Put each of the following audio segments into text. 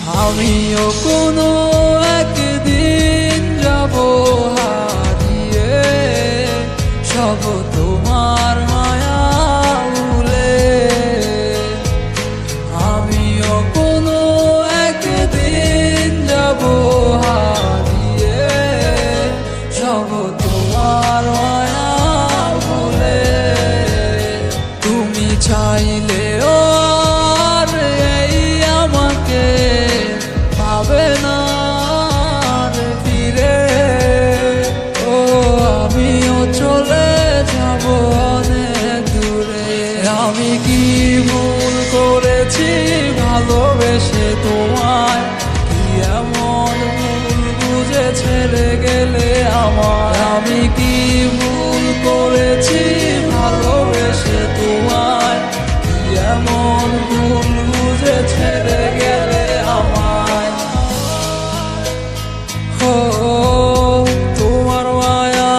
আমিও কোনো একদিন যাব হারিয়ে, সব তোমার মায়া ভুলে। আমিও কোনো একদিন যাব হারিয়ে, সব তোমার মায়া ভুলে। তুমি চাইলেও আর এই আমাকে পাবে না রে ফিরে। ও আমিও চলে যাব অনেক দূরে। আমি কি ভুল করেছি ভালোবেসে তোমায়? কি এমন ভুল বুঝে ছেড়ে গেলে আমায়? আমি কি ভুল করেছি ভালোবেসে তোমায়? কি এমন ভুল বুঝে ছেড়ে গেলে আমায়? ও তোমার মায়া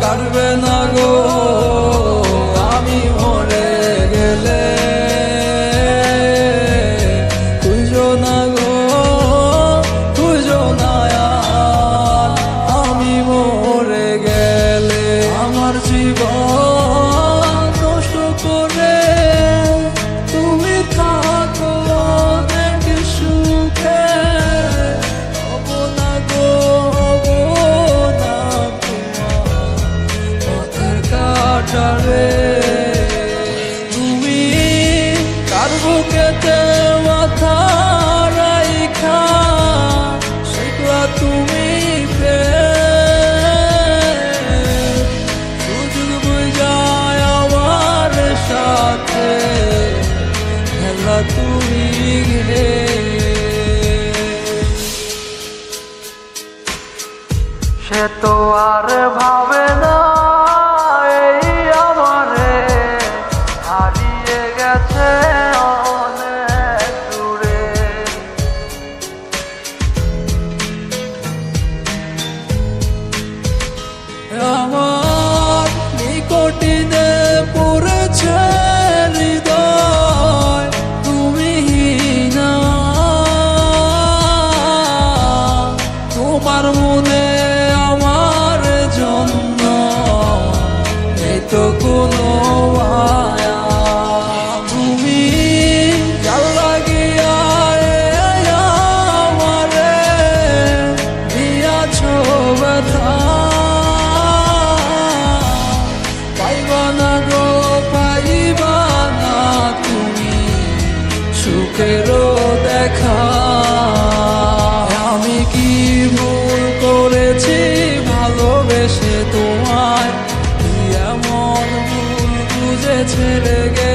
কাটবে না গো আমি মরে গেলে। খুঁজো না গো খুঁজো না আর আমি মরে গেলে। আমার জীবন নষ্ট করে তুমি থাকো অনেক সুখে। হব না গো হব না তোমার পথের কাঁটারে। তুমি কার বুকেতে মাথা রাইখা শিখলা তুমি প্রেম। সুযোগ বুঝায় আমার সাথে খেলা তুমি গে। সে তো আর ভাবে না এই আমারে, হারিয়ে গেছে অনেক দূরে। আমার নিকটিনে পড়েছে হৃদয় তুমি না। তোমার মনে আমার জন্য এই তো কোনো মায়া। তুমি যার লাগিয়া আমারে দিয়াছ ব্যথা। পাইবা না গো পাইবা না তুমি সুখেরও দেখা। আমি কি ভুল করেছি ভালোবেসে তোমায়? কি এমন ভুল বুঝে ছেড়ে গেলে